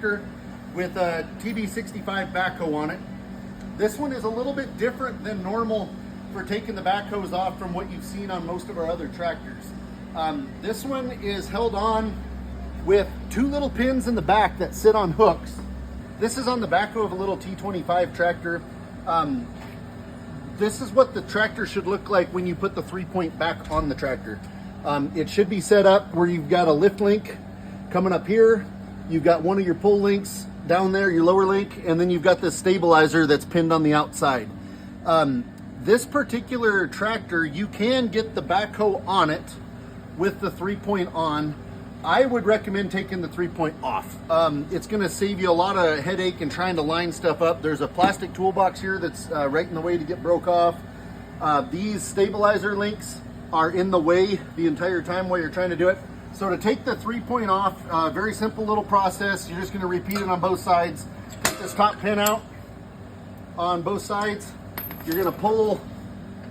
tractor with a TB65 backhoe on it. This one is a little bit different than normal for taking the backhoes off from what you've seen on most of our other tractors. This one is held on with two little pins in the back that sit on hooks. This is on the backhoe of a little T25 tractor. This is what the tractor should look like when you put the 3-point back on the tractor. It should be set up where you've got a lift link coming up here. You've got one of your pull links down there, your lower link, and then you've got this stabilizer that's pinned on the outside. This particular tractor, you can get the backhoe on it with the 3-point on. I would recommend taking the 3-point off. It's gonna save you a lot of headache and trying to line stuff up. There's a plastic toolbox here that's right in the way to get broke off. These stabilizer links are in the way the entire time while you're trying to do it. So to take the 3-point off, very simple little process. You're just gonna repeat it on both sides. Take this top pin out on both sides. You're gonna pull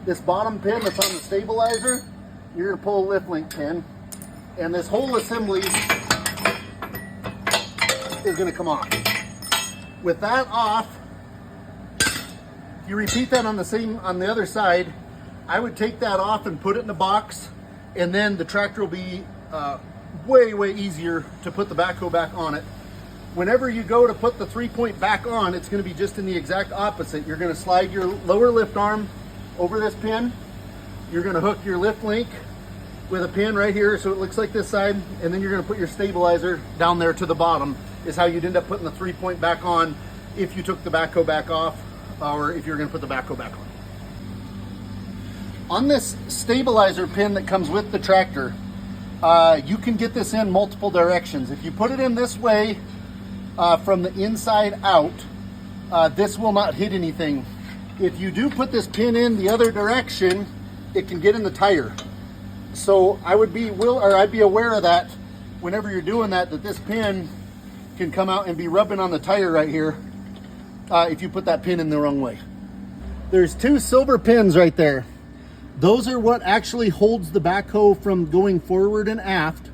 this bottom pin that's on the stabilizer. You're gonna pull a lift link pin, and this whole assembly is gonna come off. With that off, you repeat that on the other side. I would take that off and put it in a box, and then the tractor will be way easier to put the backhoe back on it. Whenever you go to put the 3-point back on, it's going to be just in the exact opposite. You're going to slide your lower lift arm over this pin. You're going to hook your lift link with a pin right here so it looks like this side, and then you're going to put your stabilizer down there to the bottom is how you'd end up putting the 3-point back on if you took the backhoe back off, or if you're going to put the backhoe back on. On this stabilizer pin that comes with the tractor, you can get this in multiple directions. If you put it in this way, from the inside out, this will not hit anything. If you do put this pin in the other direction, it can get in the tire. So I'd be aware of that whenever you're doing that this pin can come out and be rubbing on the tire right here if you put that pin in the wrong way. There's two silver pins right there. Those are what actually holds the backhoe from going forward and aft.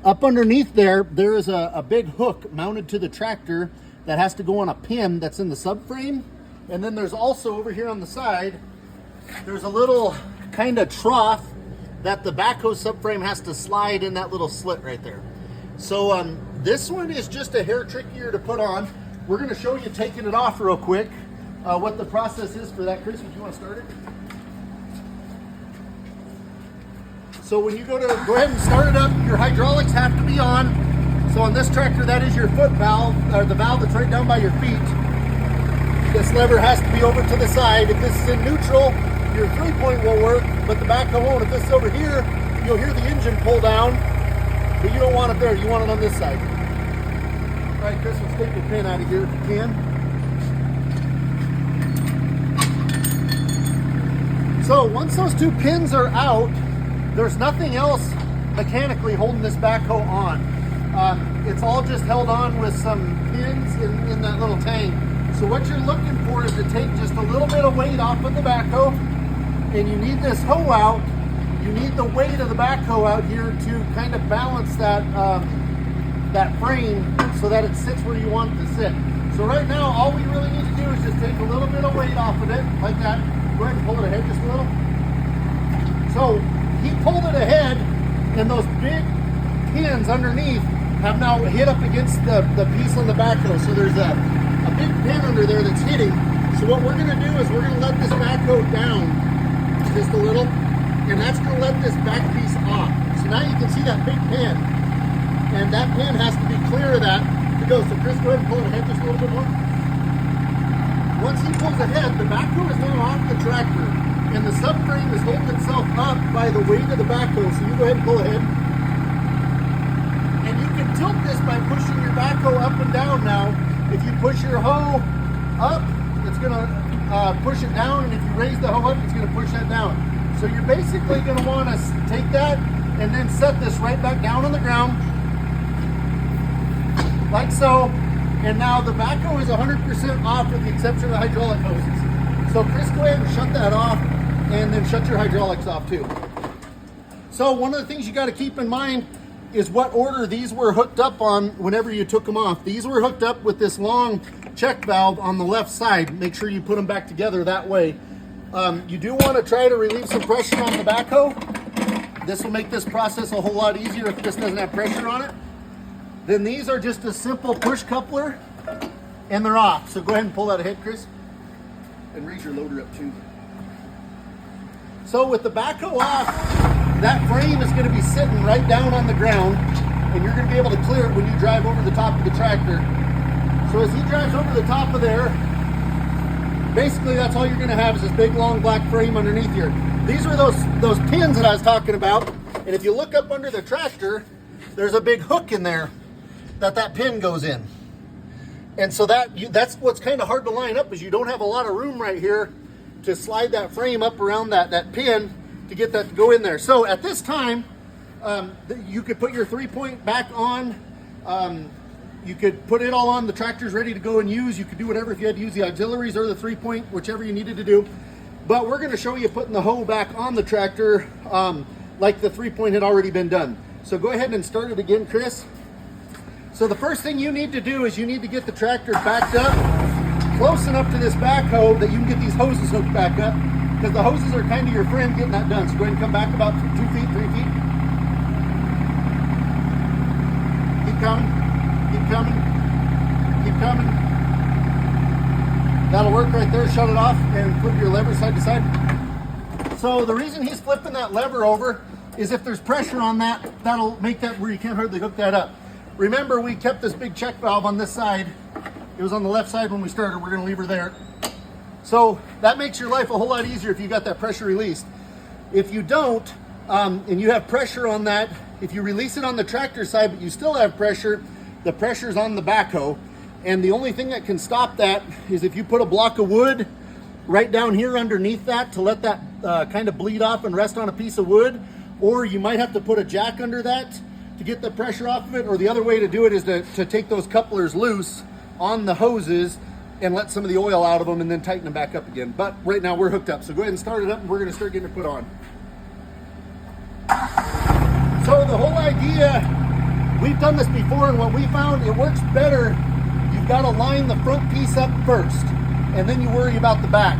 Up underneath there is a big hook mounted to the tractor that has to go on a pin that's in the subframe. And then there's also over here on the side, there's a little kind of trough that the backhoe subframe has to slide in that little slit right there. So this one is just a hair trickier to put on. We're gonna show you taking it off real quick, what the process is for that. Chris, would you wanna start it? So when you go ahead and start it up, your hydraulics have to be on. So on this tractor, that is your foot valve, or the valve that's right down by your feet. This lever has to be over to the side. If this is in neutral, your 3-point will work, but the backhoe won't. If this is over here, you'll hear the engine pull down, but you don't want it there. You want it on this side. All right, Chris, let's take your pin out of here if you can. So once those two pins are out, there's nothing else mechanically holding this backhoe on. It's all just held on with some pins in that little tank. So what you're looking for is to take just a little bit of weight off of the backhoe, and you need this hoe out. You need the weight of the backhoe out here to kind of balance that frame so that it sits where you want it to sit. So right now, all we really need to do is just take a little bit of weight off of it, like that. Go ahead and pull it ahead just a little. So he pulled it ahead, and those big pins underneath have now hit up against the piece on the backhoe. So there's a big pin under there that's hitting. So what we're gonna do is we're gonna let this backhoe down just a little, and that's gonna let this back piece off. So now you can see that big pin, and that pin has to be clear of that to go. So Chris, go ahead and pull it ahead just a little bit more. Once he pulls ahead, the backhoe is now off the tractor, and the subframe is holding itself up by the weight of the backhoe. So you go ahead and pull ahead. And you can tilt this by pushing your backhoe up and down now. If you push your hoe up, it's gonna push it down, and if you raise the hoe up, it's gonna push that down. So you're basically gonna wanna take that and then set this right back down on the ground, like so. And now the backhoe is 100% off with the exception of the hydraulic hoses. So Chris, go ahead and shut that off, and then shut your hydraulics off too. So one of the things you gotta keep in mind is what order these were hooked up on whenever you took them off. These were hooked up with this long check valve on the left side. Make sure you put them back together that way. You do want to try to relieve some pressure on the backhoe. This will make this process a whole lot easier if this doesn't have pressure on it. Then these are just a simple push coupler and they're off. So go ahead and pull that ahead, Chris. And raise your loader up too. So with the backhoe off, that frame is going to be sitting right down on the ground and you're going to be able to clear it when you drive over the top of the tractor. So as he drives over the top of there, basically that's all you're going to have is this big long black frame underneath here. These are those pins that I was talking about. And if you look up under the tractor, there's a big hook in there that pin goes in. And so that's what's kind of hard to line up, is you don't have a lot of room right here to slide that frame up around that pin to get that to go in there. So at this time, you could put your 3-point back on. You could put it all on. The tractor's ready to go and use. You could do whatever if you had to use the auxiliaries or the 3-point, whichever you needed to do. But we're going to show you putting the hoe back on the tractor like the 3-point had already been done. So go ahead and start it again, Chris. So the first thing you need to do is you need to get the tractor backed up close enough to this backhoe that you can get these hoses hooked back up, because the hoses are kind of your friend getting that done. So go ahead and come back about 2 feet, 3 feet. Keep coming, keep coming, keep coming. That'll work right there. Shut it off and flip your lever side to side. So the reason he's flipping that lever over is if there's pressure on that, that'll make that where you can't hardly hook that up. Remember, we kept this big check valve on this side. It was on the left side when we started. We're gonna leave her there. So that makes your life a whole lot easier if you got that pressure released. If you don't, and you have pressure on that, if you release it on the tractor side, but you still have pressure, the pressure's on the backhoe. And the only thing that can stop that is if you put a block of wood right down here underneath that to let that kind of bleed off and rest on a piece of wood, or you might have to put a jack under that to get the pressure off of it, or the other way to do it is to take those couplers loose on the hoses and let some of the oil out of them and then tighten them back up again. But right now we're hooked up, so go ahead and start it up and we're gonna start getting it put on. So the whole idea, we've done this before, and what we found, it works better. You've got to line the front piece up first and then you worry about the back.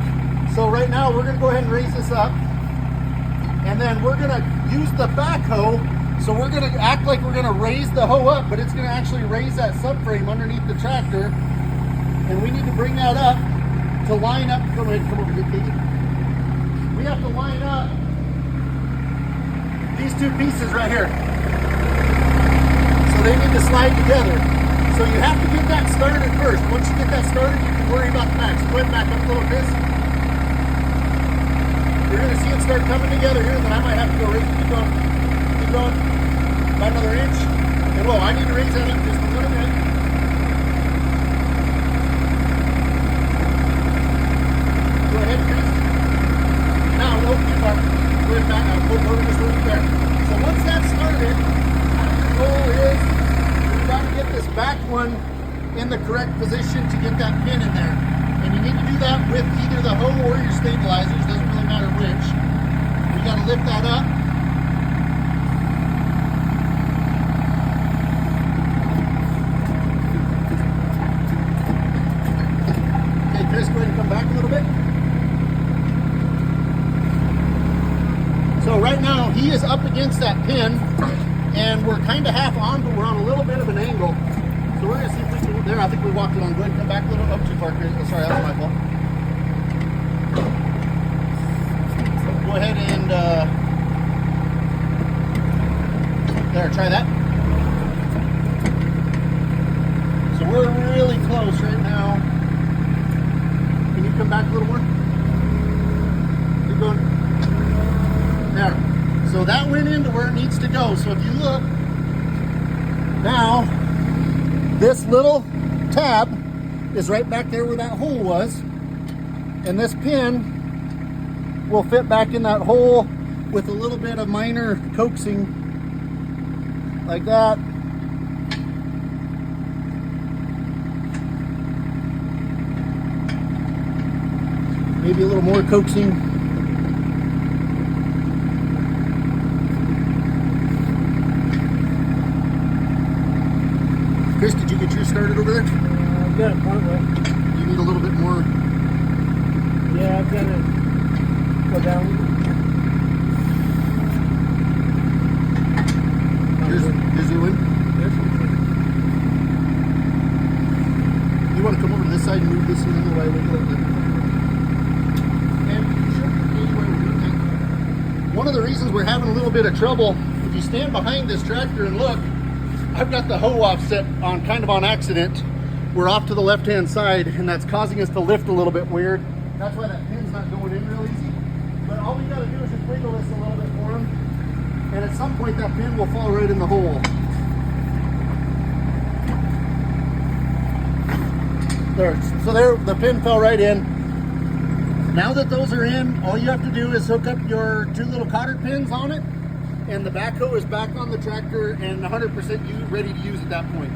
So right now we're gonna go ahead and raise this up, and then we're gonna use the backhoe. So we're gonna act like we're gonna raise the hoe up, but it's gonna actually raise that subframe underneath the tractor. And we need to bring that up to line up. Come ahead, come over here, Katie. We have to line up these two pieces right here. So they need to slide together. So you have to get that started first. Once you get that started, you can worry about the back. So go ahead and back up a little, Chris. You're gonna see it start coming together here, and then I might have to go raise it. Keep going. Keep going. About another inch. And whoa, I need to raise that up just a little bit. Go ahead, Chris. Now, no, too far. Go ahead back. I'll put over just a little bit there. So once that's started, the goal is we've got to get this back one in the correct position to get that pin in there. And you need to do that with either the hoe or your stabilizers. Doesn't really matter which. We got to lift that up. Okay, Chris, go ahead and come back a little bit. So right now he is up against that pin, and we're kind of half on, but we're on a little bit of an angle. So we're gonna see if we can, there, I think we walked it on. Go ahead and come back a little, up too far, Chris. Oh, sorry, that was my fault. Go ahead and, there, try that. So we're really close right now. Can you come back a little more? Keep going. There. So that went into where it needs to go. So if you look, now, this little tab is right back there where that hole was. And this pin will fit back in that hole with a little bit of minor coaxing, like that. Maybe a little more coaxing. get yours started over there? I've got a point way. You need a little bit more. Yeah, I've got to go down. Here's your win. You want to come over to this side and move this in the way we go. And show me anyway we're doing that. One of the reasons we're having a little bit of trouble, if you stand behind this tractor and look, I've got the hoe offset on kind of on accident. We're off to the left-hand side, and that's causing us to lift a little bit weird. That's why that pin's not going in real easy. But all we got to do is just wiggle this a little bit for him, and at some point that pin will fall right in the hole. There, so there, the pin fell right in. Now that those are in, all you have to do is hook up your 2 little cotter pins on it, and the backhoe is back on the tractor and 100% ready to use at that point.